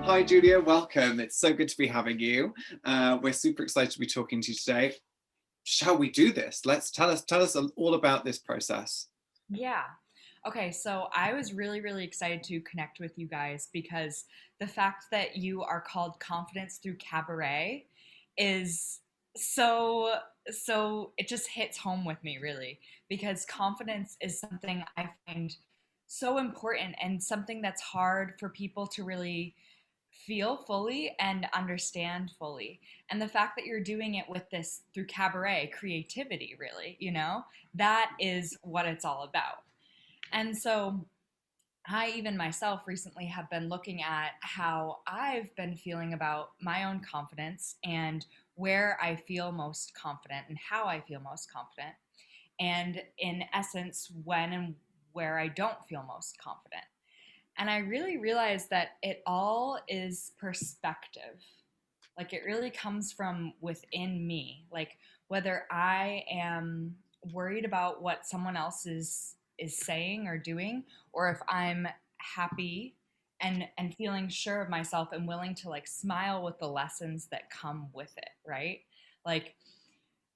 Hi, Julia. Welcome. It's so good to be having you. We're super excited to be talking to you today. Shall we do this? Let's tell us all about this process. Yeah. Okay, so I was really excited to connect with you guys because the fact that you are called Confidence Through Cabaret is so it just hits home with me really because confidence is something I find so important and something that's hard for people to really feel fully and understand fully. And the fact that you're doing it with this through cabaret creativity, really, that is what it's all about. And so I, even myself, recently have been looking at how I've been feeling about my own confidence and where I feel most confident and how I feel most confident. And in essence, when and where I don't feel most confident. And I really realized that it all is perspective. Like it really comes from within me. Like whether I am worried about what someone else is saying or doing, or if I'm happy and feeling sure of myself and willing to like smile with the lessons that come with it, right? Like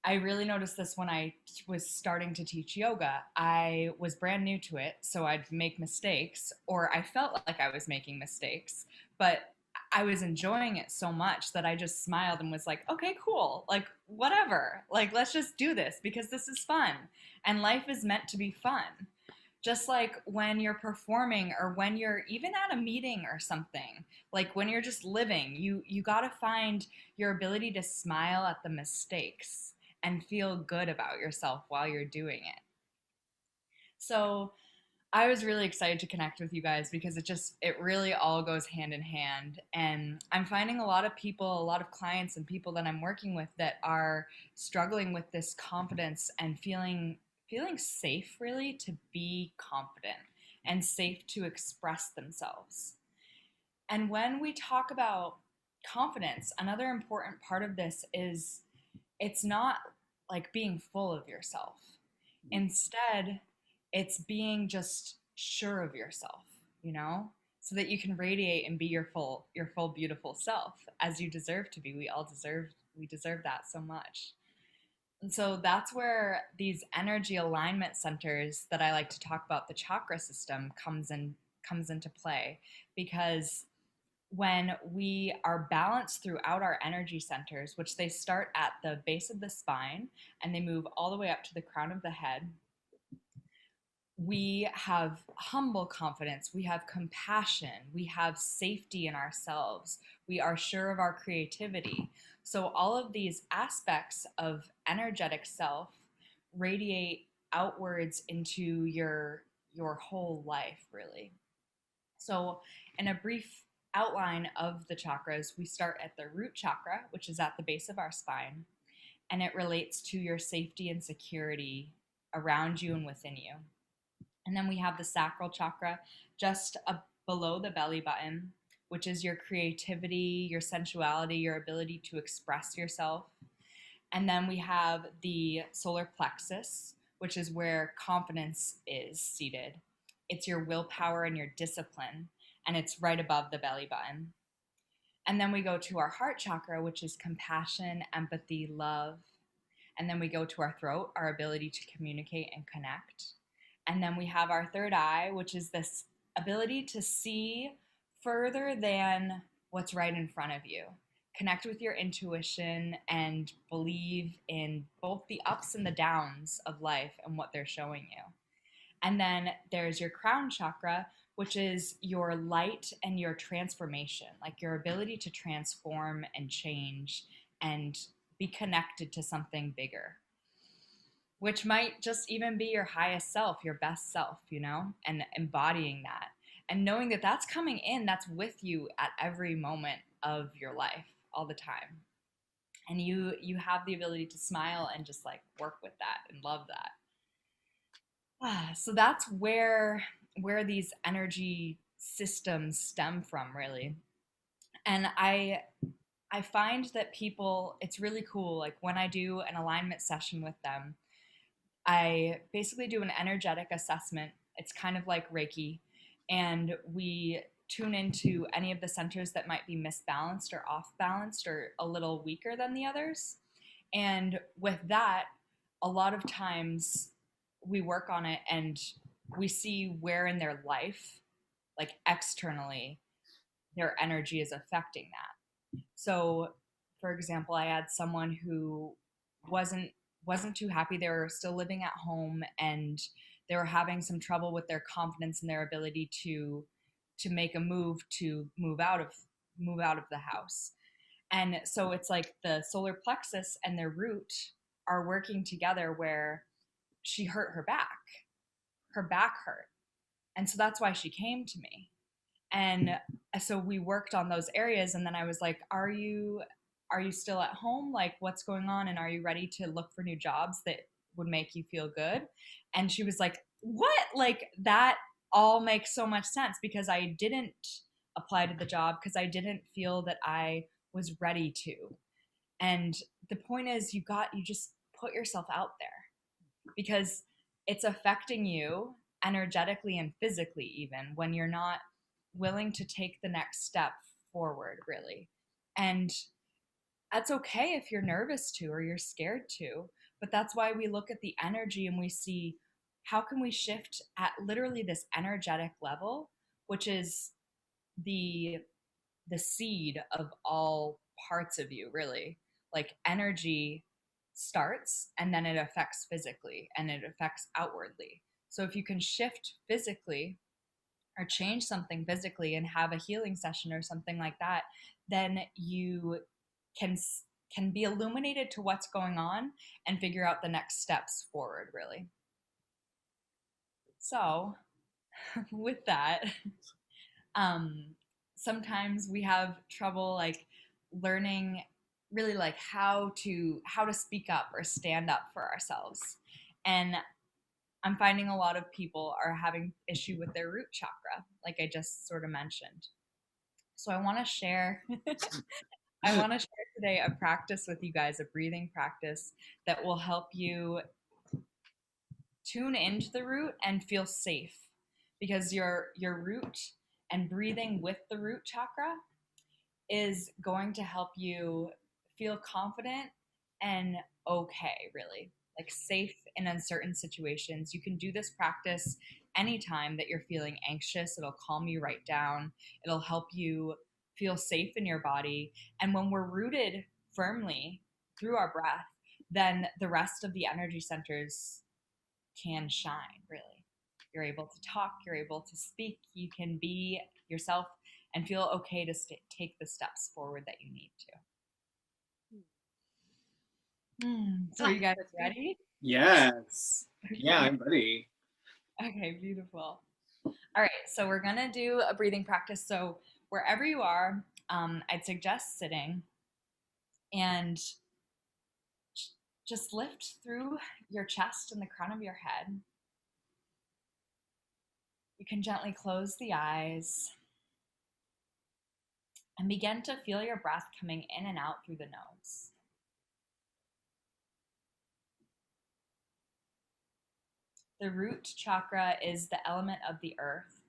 I really noticed this when I was starting to teach yoga. I was brand new to it, so I'd make mistakes, or I felt like I was making mistakes, but I was enjoying it so much that I just smiled and was like, okay, cool. Like, whatever. Like, let's just do this because this is fun. And life is meant to be fun. Just like when you're performing or when you're even at a meeting or something, like when you're just living, you got to find your ability to smile at the mistakes and feel good about yourself while you're doing it. So I was really excited to connect with you guys because it really all goes hand in hand. And I'm finding a lot of people, a lot of clients and people that I'm working with that are struggling with this confidence and feeling safe really to be confident and safe to express themselves. And when we talk about confidence, another important part of this is it's not like being full of yourself. Instead, it's being just sure of yourself, so that you can radiate and be your full beautiful self as you deserve to be. We deserve that so much. And so that's where these energy alignment centers that I like to talk about, the chakra system, comes into play because when we are balanced throughout our energy centers, which they start at the base of the spine and they move all the way up to the crown of the head, we have humble confidence, we have compassion, we have safety in ourselves, we are sure of our creativity. So, all of these aspects of energetic self radiate outwards into your whole life, really. So, in a brief outline of the chakras, we start at the root chakra, which is at the base of our spine, and it relates to your safety and security around you and within you. And then we have the sacral chakra just below the belly button, which is your creativity, your sensuality, your ability to express yourself. And then we have the solar plexus, which is where confidence is seated. It's your willpower and your discipline, and it's right above the belly button. And then we go to our heart chakra, which is compassion, empathy, love. And then we go to our throat, our ability to communicate and connect. And then we have our third eye, which is this ability to see further than what's right in front of you. Connect with your intuition and believe in both the ups and the downs of life and what they're showing you. And then there's your crown chakra, which is your light and your transformation, like your ability to transform and change and be connected to something bigger, which might just even be your highest self, your best self, and embodying that. And knowing that that's coming in, that's with you at every moment of your life, all the time. And you have the ability to smile and just like work with that and love that. So that's where these energy systems stem from, really. And I find that people, it's really cool. Like when I do an alignment session with them, I basically do an energetic assessment. It's kind of like Reiki. And we tune into any of the centers that might be misbalanced or off balanced or a little weaker than the others. And with that, a lot of times we work on it and we see where in their life, like externally, their energy is affecting that. So, for example, I had someone who wasn't wasn't too happy. They were still living at home and they were having some trouble with their confidence and their ability to make a move to move out of the house. And so it's like the solar plexus and their root are working together where she hurt her back. Her back hurt. And so that's why she came to me. And so we worked on those areas and then I was like, are you still at home? Like what's going on and are you ready to look for new jobs that would make you feel good? And she was like, "What?" Like that all makes so much sense because I didn't apply to the job because I didn't feel that I was ready to. And the point is you just put yourself out there because it's affecting you energetically and physically even when you're not willing to take the next step forward really. And that's okay if you're nervous to or you're scared to, but that's why we look at the energy and we see how can we shift at literally this energetic level, which is the the seed of all parts of you really. Like energy starts and then it affects physically and it affects outwardly. So if you can shift physically or change something physically and have a healing session or something like that, then you can can be illuminated to what's going on and figure out the next steps forward really. So with that, um sometimes we have trouble like learning really like how to speak up or stand up for ourselves. And I'm finding a lot of people are having issue with their root chakra, like I just sort of mentioned. So I want to share I want to share today a practice with you guys, a breathing practice that will help you tune into the root and feel safe because your root and breathing with the root chakra is going to help you feel confident and okay, really, like safe in uncertain situations. You can do this practice anytime that you're feeling anxious. It'll calm you right down. It'll help you feel safe in your body. And when we're rooted firmly through our breath, then the rest of the energy centers can shine, really. You're able to talk, you're able to speak, you can be yourself and feel okay to take the steps forward that you need to. So, are you guys ready? Yes. Yeah, Okay. I'm ready. Okay, beautiful. All right, so we're gonna do a breathing practice. So, wherever you are, I'd suggest sitting and just lift through your chest and the crown of your head. You can gently close the eyes and begin to feel your breath coming in and out through the nose. The root chakra is the element of the earth.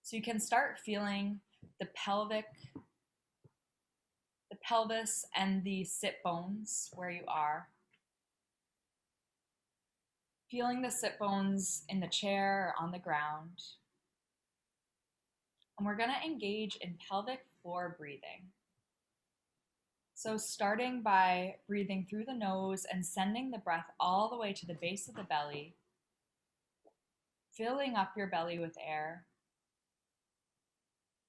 So you can start feeling the pelvis and the sit bones where you are. Feeling the sit bones in the chair or on the ground. And we're going to engage in pelvic floor breathing. So starting by breathing through the nose and sending the breath all the way to the base of the belly, filling up your belly with air.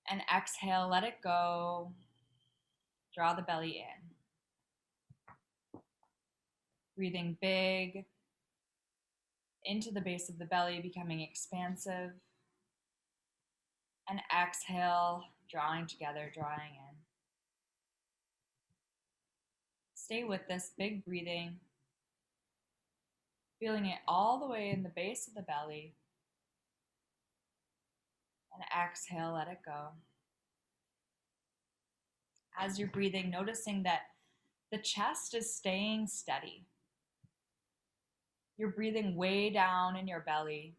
And exhale, let it go. Draw the belly in. Breathing big into the base of the belly, becoming expansive. And exhale, drawing together, drawing in. Stay with this big breathing, feeling it all the way in the base of the belly. And exhale, let it go. As you're breathing, noticing that the chest is staying steady. You're breathing way down in your belly.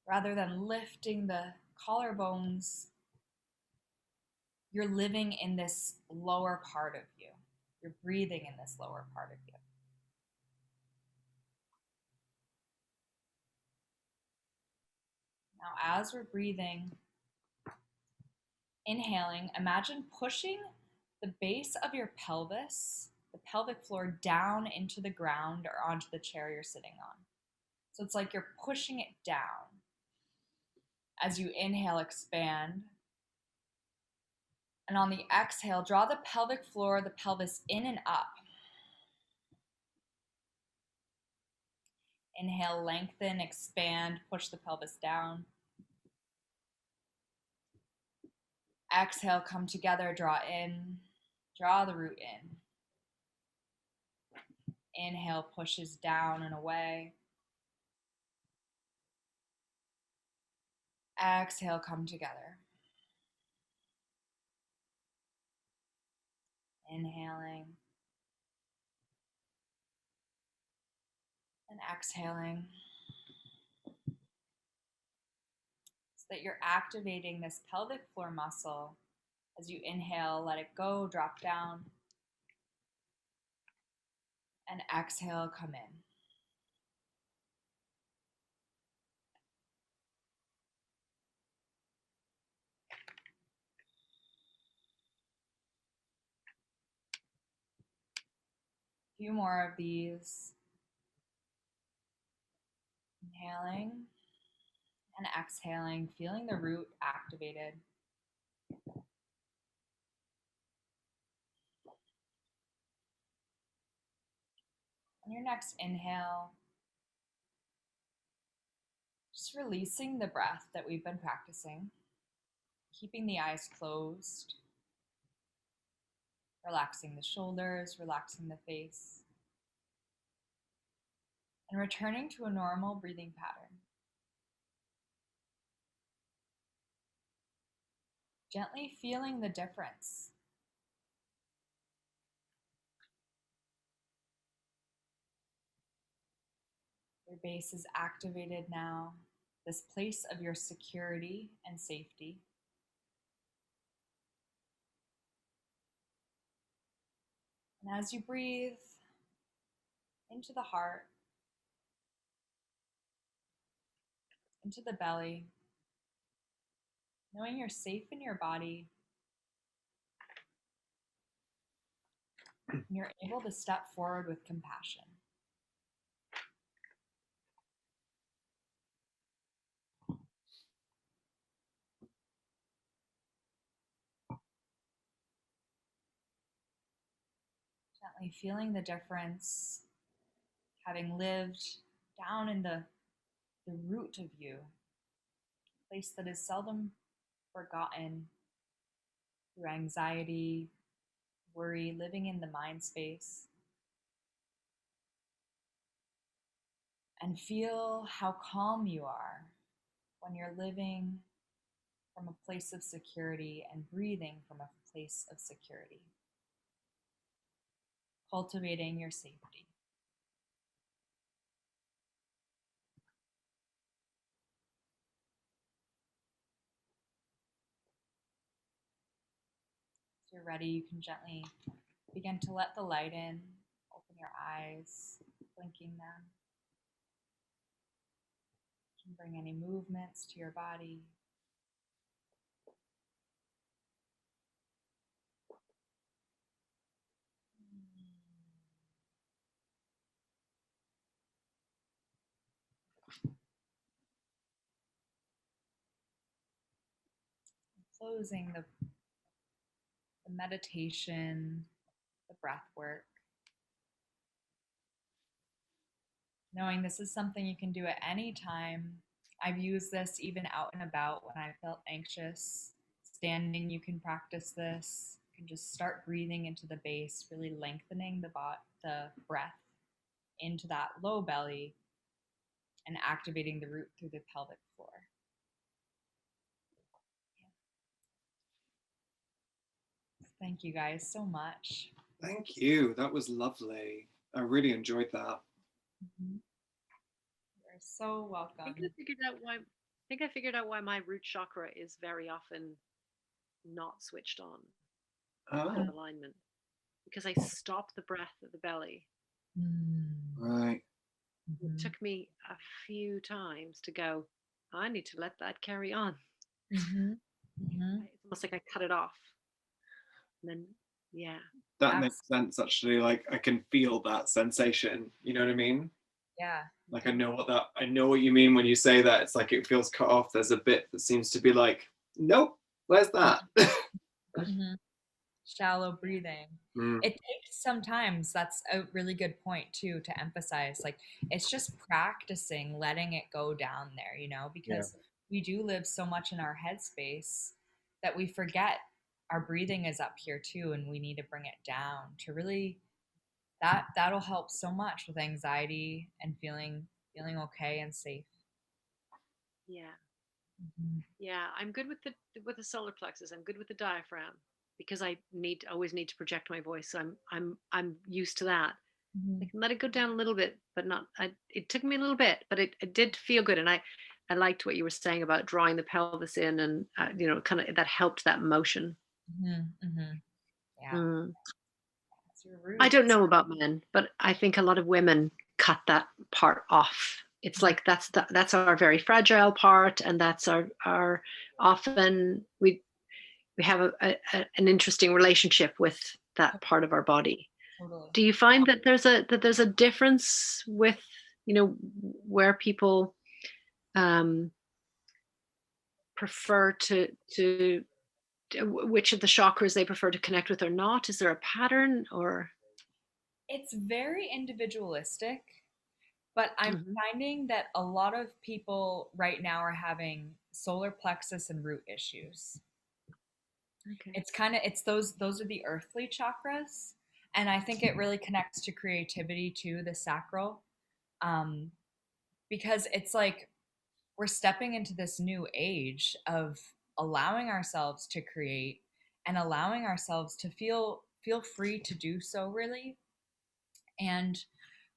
Rather than lifting the collarbones, you're living in this lower part of you. You're breathing in this lower part of you. Now, as we're breathing, inhaling, imagine pushing the base of your pelvis, the pelvic floor, down into the ground or onto the chair you're sitting on. So it's like you're pushing it down. As you inhale, expand. And on the exhale, draw the pelvic floor, the pelvis in and up. Inhale, lengthen, expand, push the pelvis down. Exhale, come together, draw in, draw the root in. Inhale, pushes down and away. Exhale, come together. Inhaling and exhaling, so that you're activating this pelvic floor muscle. As you inhale, let it go, drop down. And exhale, come in. A few more of these. Inhaling and exhaling, feeling the root activated. On your next inhale, just releasing the breath that we've been practicing, keeping the eyes closed, relaxing the shoulders, relaxing the face, and returning to a normal breathing pattern. Gently feeling the difference. Your base is activated now, this place of your security and safety. And as you breathe into the heart, into the belly, knowing you're safe in your body, and you're able to step forward with compassion. Gently feeling the difference, having lived down in the root of you, a place that is seldom forgotten through anxiety, worry, living in the mind space. And feel how calm you are when you're living from a place of security and breathing from a place of security, cultivating your safety. If you're ready, you can gently begin to let the light in, open your eyes, blinking them. You can bring any movements to your body. Closing the meditation, the breath work. Knowing this is something you can do at any time. I've used this even out and about when I felt anxious. Standing, you can practice this. You can just start breathing into the base, really lengthening the breath into that low belly and activating the root through the pelvic floor. Thank you guys so much. Thank you. That was lovely. I really enjoyed that. You're so welcome. I could have figured out why think I figured out why my root chakra is very often not switched on, out of Oh, alignment, because I stop the breath at the belly. Mm. right. It Mhm. took me a few times to go, I need to let that carry on. Mhm. Mhm. It's almost like I cut it off. And then, yeah. That makes Abs- sense, actually. Like, I can feel that sensation. You know what I mean? yeah. Like, I know what you mean when you say that. It's like it feels cut off. There's a bit that seems to be like, nope, where's that? Mhm. Shallow breathing. Mm, It takes sometimes, that's a really good point too to emphasize. Like it's just practicing letting it go down there, yeah. because we do live so much in our headspace that we forget our breathing is up here too, and we need to bring it down to really that'll help so much with anxiety and feeling okay and safe. Yeah. Mhm. Yeah. I'm good with the solar plexus. I'm good with the diaphragm because I always need to project my voice. So I'm used to that. I Mhm. can let it go down a little bit, but not. It took me a little bit, but it did feel good, and I liked what you were saying about drawing the pelvis in, and kind of that helped that motion. Mhm. Mhm. Yeah, Mm. that's your I don't roots. know about men, but I think a lot of women cut that part off. It's Mhm. like that's our very fragile part, and that's our often we have an interesting relationship with that part of our body. Totally. Do you find that there's a difference with where people um, prefer to which of the chakras they prefer to connect with or not? Is there a pattern or? It's very individualistic, but I'm Mhm. finding that a lot of people right now are having solar plexus and root issues. Okay. It's those are the earthly chakras, and I think it really connects to creativity too, the sacral, um, because it's like we're stepping into this new age of allowing ourselves to create and allowing ourselves to feel free to do so really, and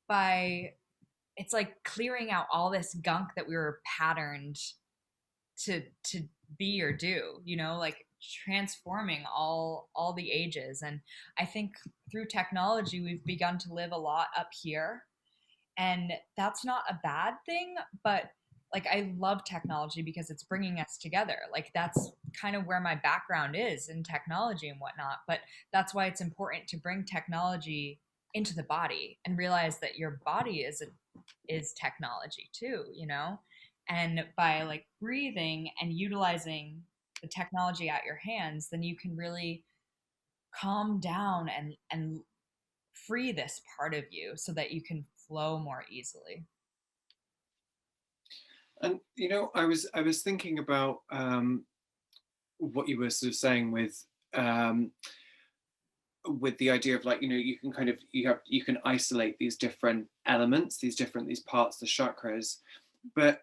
by it's like clearing out all this gunk that we were patterned to be or do, like transforming all the ages. And I think through technology we've begun to live a lot up here, and that's not a bad thing, but like I love technology because it's bringing us together. Like that's kind of where my background is in technology and whatnot, but that's why it's important to bring technology into the body and realize that your body is technology too, and by like breathing and utilizing the technology at your hands, then you can really calm down and free this part of you so that you can flow more easily. And I was thinking about what you were sort of saying with the idea of, like, you can kind of you can isolate these different elements, these parts, the chakras. But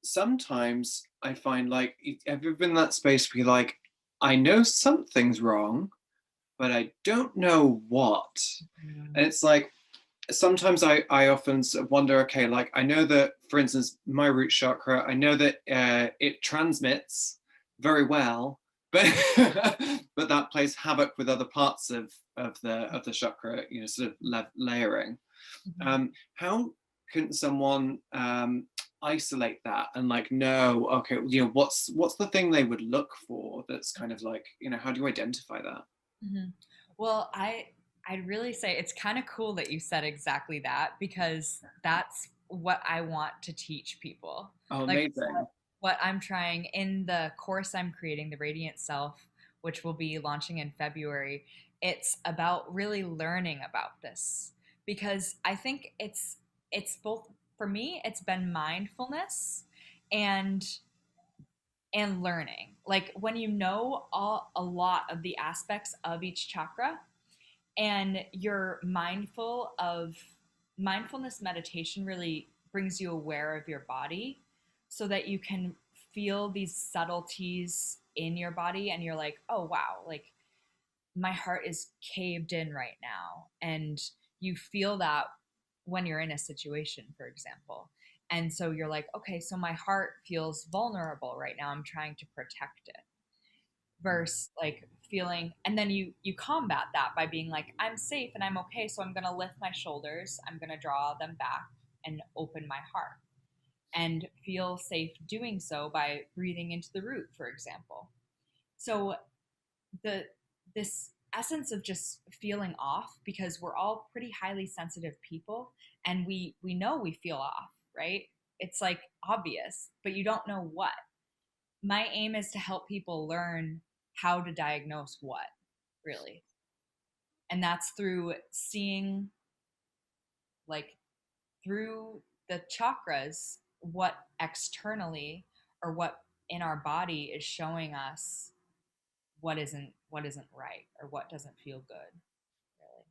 sometimes I find, like, have you been in that space where you're like, I know something's wrong, but I don't know what. Mm. And it's like, sometimes I often wonder, okay, like, I know that, for instance, my root chakra, I know that it transmits very well, but but that plays havoc with other parts of the chakra, sort of layering. Mhm. How can someone isolate that and, like, know, okay, what's the thing they would look for that's kind of like, how do you identify that? Mhm. Well, I'd really say it's kind of cool that you said exactly that, because that's what I want to teach people. Oh, Like amazing. what I'm trying in the course I'm creating, the Radiant Self, which will be launching in February. It's about really learning about this, because I think it's both, for me it's been mindfulness and learning. Like when you know a lot of the aspects of each chakra, and you're mindful of mindfulness meditation really brings you aware of your body so that you can feel these subtleties in your body, and you're like, oh wow, like my heart is caved in right now, and you feel that when you're in a situation, for example. And so you're like, okay, so my heart feels vulnerable right now. I'm trying to protect it. Versus like feeling, and then you combat that by being like, I'm safe and I'm okay, so I'm going to lift my shoulders, I'm going to draw them back and open my heart and feel safe doing so by breathing into the root, for example. So the this essence of just feeling off, because we're all pretty highly sensitive people, and we know we feel off, right? It's like obvious, but you don't know what. My aim is to help people learn how to diagnose what, really. And that's through seeing, like, through the chakras, what externally or what in our body is showing us what isn't right or what doesn't feel good, really.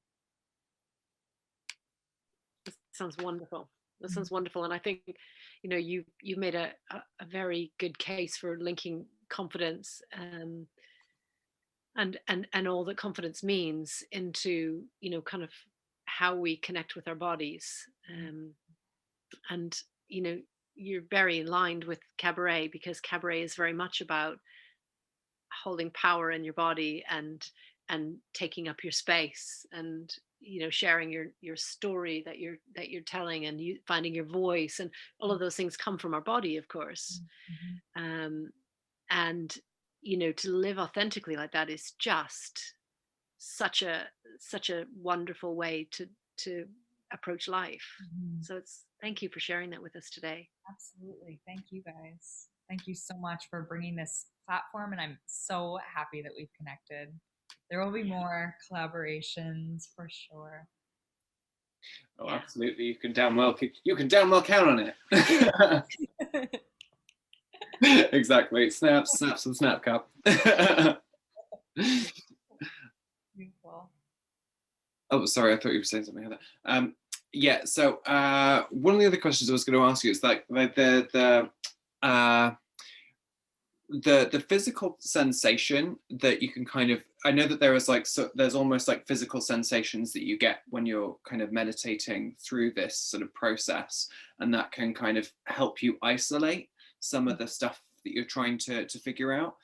That sounds wonderful. That sounds wonderful. And I think, you made a very good case for linking confidence, and all that confidence means into, kind of how we connect with our bodies. And, you know, you're very aligned with Cabaret, because Cabaret is very much about holding power in your body, and taking up your space, and sharing your story that you're telling, and you finding your voice, and all of those things come from our body, of course. Mhm. um and to live authentically like that is just such a wonderful way to approach life. Mhm. So it's thank you for sharing that with us today. Absolutely. Thank you guys. Thank you so much for bringing this platform, and I'm so happy that we've connected. There will be Yeah. more collaborations for sure. Oh, Yeah. absolutely. You can damn well count on it. Exactly. Snaps and snap cup. Beautiful. Oh, sorry. I thought you were saying something like that. Yeah. So one of the other questions I was going to ask you is like uh, the physical sensation that you can kind of, I know that there is like, so there's almost like physical sensations that you get when you're kind of meditating through this sort of process, and that can kind of help you isolate some of the stuff that you're trying to figure out.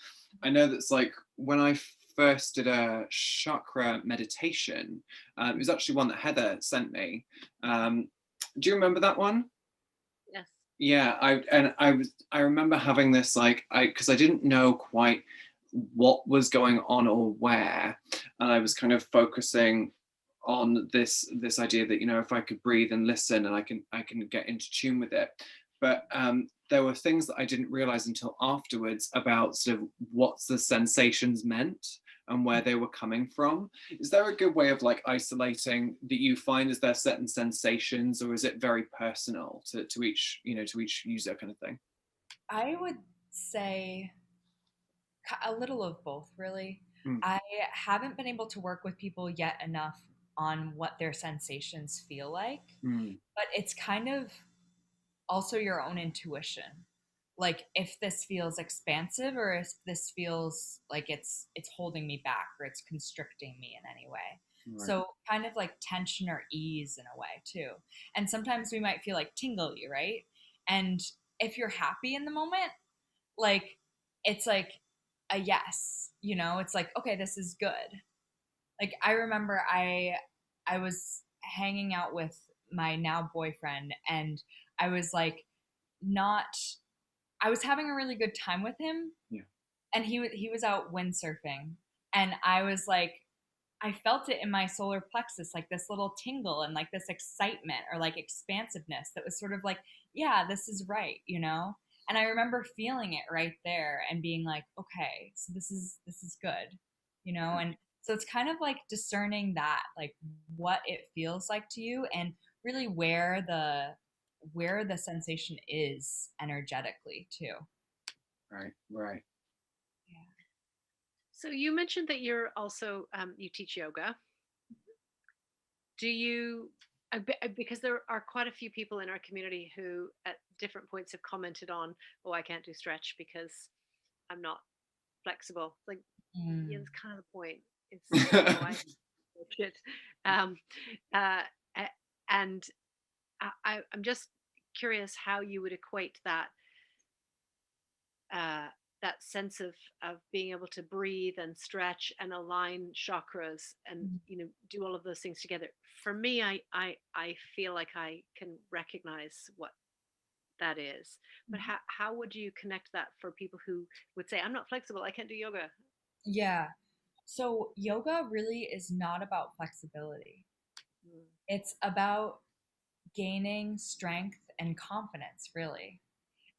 I know that's like when I first did a chakra meditation, it was actually one that Heather sent me. Do you remember that one? Yes. Yeah, I remember having this like, because I didn't know quite what was going on or where, and I was kind of focusing on this idea that, if I could breathe and listen, and I can get into tune with it. But there were things that I didn't realize until afterwards about sort of what the sensations meant and where they were coming from. Is there a good way of like isolating that you find? Is there certain sensations, or is it very personal to each, to each user, kind of thing? I would say a little of both, really. Mm, I haven't been able to work with people yet enough on what their sensations feel like, mm, but it's kind of also your own intuition. Like if this feels expansive, or if this feels like it's holding me back, or it's constricting me in any way. right. So kind of like tension or ease in a way too. And sometimes we might feel like tingly, right? And if you're happy in the moment, like it's like a yes, it's like, okay, this is good. Like I remember I was hanging out with my now boyfriend, and I was like, not I was having a really good time with him, Yeah. and he was out windsurfing, and I was like, I felt it in my solar plexus, like this little tingle and like this excitement or like expansiveness that was sort of like, yeah, this is right. And I remember feeling it right there and being like, okay, so this is good. And so it's kind of like discerning that, like what it feels like to you, and really where the sensation is energetically too. Right, right. Yeah. So you mentioned that you're also you teach yoga. Do you because there are quite a few people in our community who at different points have commented on, oh, I can't do stretch because I'm not flexible. Like, yeah, Mm. that's kind of the point. It's, I shit. Um, uh, a- and I'm just curious how you would equate that uh, that sense of being able to breathe and stretch and align chakras and Mhm. do all of those things together. For me, I feel like I can recognize what that is. But how would you connect that for people who would say, I'm not flexible, I can't do yoga? Yeah. So yoga really is not about flexibility. Mm. It's about gaining strength and confidence, really.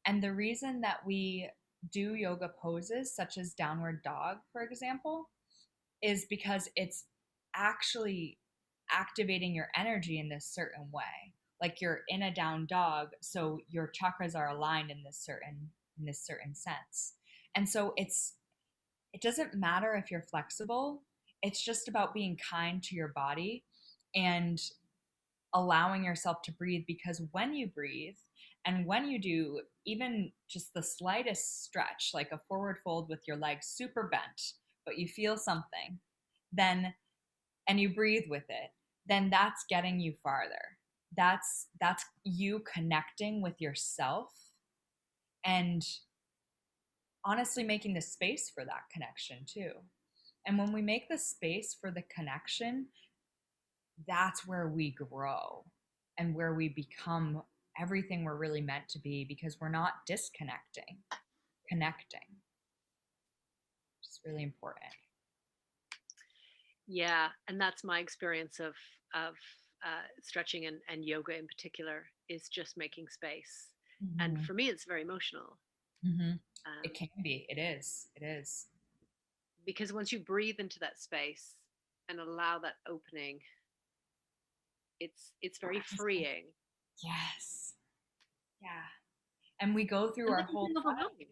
And the reason that we do yoga poses, such as downward dog, for example, is because it's actually activating your energy in this certain way. Like you're in a down dog, so your chakras are aligned in this certain sense. And so it doesn't matter if you're flexible. It's just about being kind to your body and allowing yourself to breathe, because when you breathe and when you do even just the slightest stretch, like a forward fold with your legs super bent, but you feel something, then and you breathe with it, then that's getting you farther. That's you connecting with yourself and honestly making the space for that connection too. And when we make the space for the connection, that's where we grow and where we become everything we're really meant to be, because we're not disconnecting, connecting, which is really important. Yeah, and that's my experience of stretching and yoga in particular, is just making space. And Mm-hmm. for me, it's very emotional, Mm-hmm. It um, can be. It is. It is. because once you breathe into that space and allow that opening, it's very freeing. Yes. Yeah. And we go through And our they can whole feel overwhelming. lives.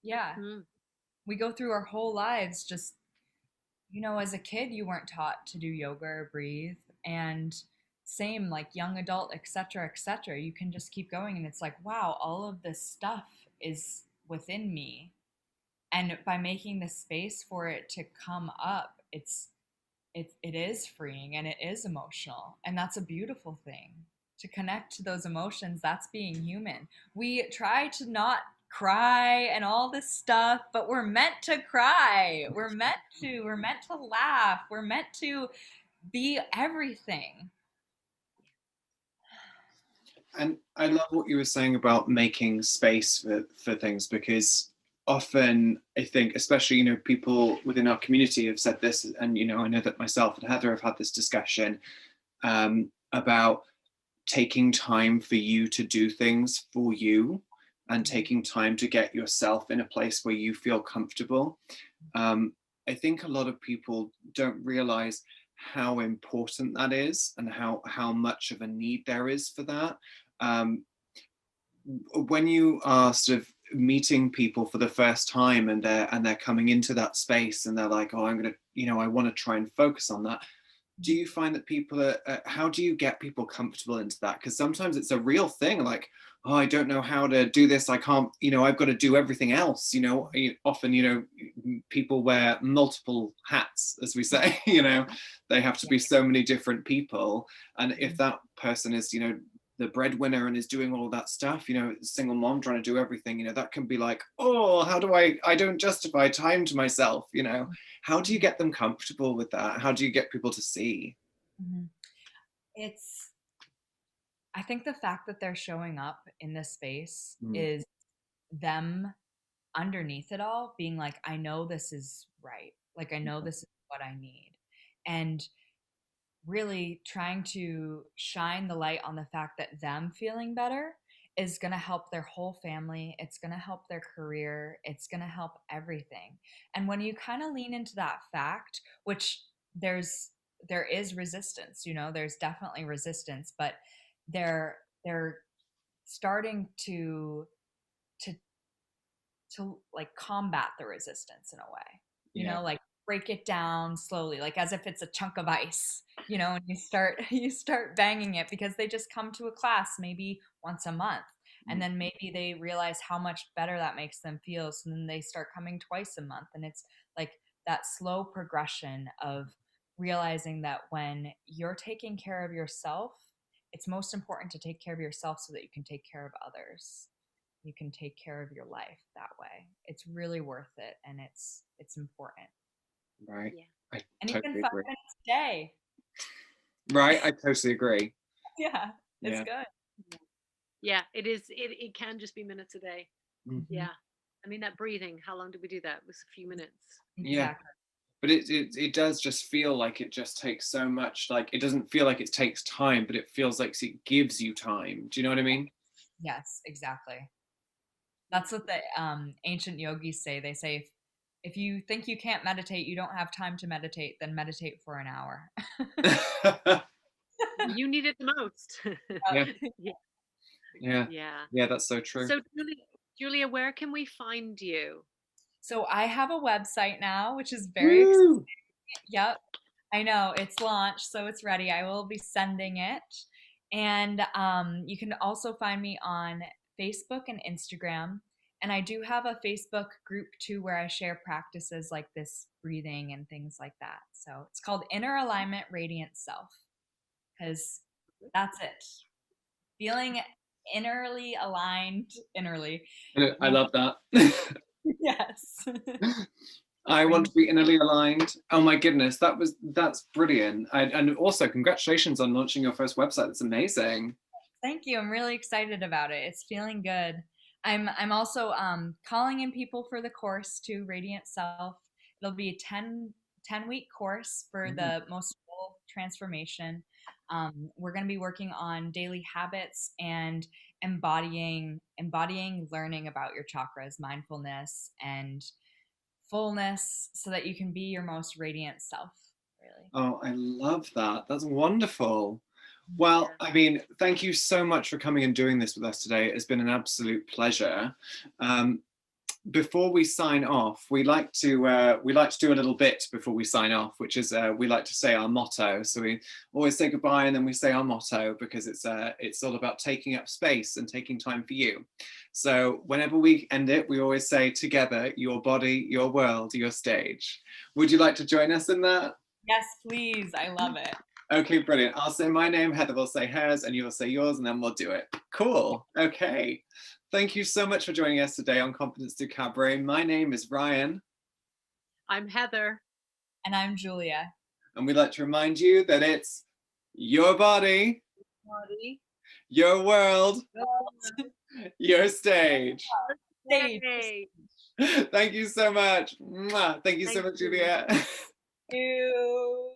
Yeah. Mm. We go through our whole lives just, as a kid, you weren't taught to do yoga or breathe. And same, like young adult, etc., etc. You can just keep going. And it's like, wow, all of this stuff is within me. And by making the space for it to come up, it is freeing and it is emotional, and that's a beautiful thing. To connect to those emotions, that's being human. We try to not cry and all this stuff, but we're meant to cry, we're meant to laugh, we're meant to be everything. And I love what you were saying about making space for things, because often I think, especially, people within our community have said this, and, I know that myself and Heather have had this discussion about taking time for you to do things for you and taking time to get yourself in a place where you feel comfortable. Um, I think a lot of people don't realize how important that is and how much of a need there is for that. Um, when you are sort of meeting people for the first time, and they're coming into that space and they're like, oh, I'm gonna, I want to try and focus on that. Do you find that people are, how do you get people comfortable into that? Because sometimes it's a real thing, like, oh, I don't know how to do this, I can't, I've got to do everything else. Often, people wear multiple hats, as we say. They have to Yeah. be so many different people. And if that person is, the breadwinner and is doing all that stuff, single mom trying to do everything, that can be like, oh, how do I don't justify time to myself. How do you get them comfortable with that? How do you get people to see? Mhm. It's I think the fact that they're showing up in this space Mm. is them underneath it all being like, I know this is right, like I know this is what I need. And really trying to shine the light on the fact that them feeling better is going to help their whole family, it's going to help their career, it's going to help everything. And when you kind of lean into that fact, which there is resistance, there's definitely resistance, but they're starting to like combat the resistance in a way, Yeah. like break it down slowly, like as if it's a chunk of ice, and you start you start banging it, because they just come to a class maybe once a month, and Mm. then maybe they realize how much better that makes them feel, so then they start coming twice a month, and it's like that slow progression of realizing that when you're taking care of yourself, it's most important to take care of yourself so that you can take care of others. You can take care of your life that way. It's really worth it, and it's important. Right. Yeah. I And even totally 5 agree. minutes a day. Right. I totally agree. Yeah, it's Yeah. good. Yeah, it is. It can just be minutes a day. Mm. Yeah. I mean, that breathing, how long did we do that? It was a few minutes. Yeah. Exactly. But it does just feel like it just takes so much, like it doesn't feel like it takes time, but it feels like it gives you time. Do you know what I mean? Yes, exactly. That's what the ancient yogis say. They say if you think you can't meditate, you don't have time to meditate, then meditate for an hour. You need it the most. Yeah. Yeah. Yeah. Yeah. Yeah, that's so true. So Julia, where can we find you? So I have a website now, which is very exciting. Woo! Yep. I know it's launched, so it's ready. I will be sending it. And you can also find me on Facebook and Instagram. And I do have a Facebook group too where I share practices like this breathing and things like that. So it's called Inner Alignment Radiant Self, because that's it. Feeling innerly aligned, innerly. I love that. Yes. I want Brings to be innerly aligned. Oh my goodness, that's brilliant. And also congratulations on launching your first website. That's amazing. Thank you. I'm really excited about it. It's feeling good. I'm also calling in people for the course to Radiant Self. It'll be a 10-week course for the most full transformation. We're going to be working on daily habits and embodying learning about your chakras, mindfulness and fullness, so that you can be your most radiant self, really. Oh, I love that. That's wonderful. Well, Yeah. I mean, thank you so much for coming and doing this with us today. It's been an absolute pleasure. Before we sign off, we like to do a little bit before we sign off, which is we like to say our motto. So we always say goodbye and then we say our motto, because it's all about taking up space and taking time for you. So whenever we end it, we always say together, your body, your world, your stage. Would you like to join us in that? Yes, please. I love it. Okay, brilliant. I'll say my name, Heather will say hers, and you'll say yours, and then we'll do it. Cool. Okay. Thank you so much for joining us today on Confidence Through Cabaret. My name is Ryan. I'm Heather. And I'm Julia. And we'd like to remind you that it's your body, Body. your world, your stage. Stage. Yay. Thank you so much. Mwah. Thank you so Thank much, you. Julia. Thank you.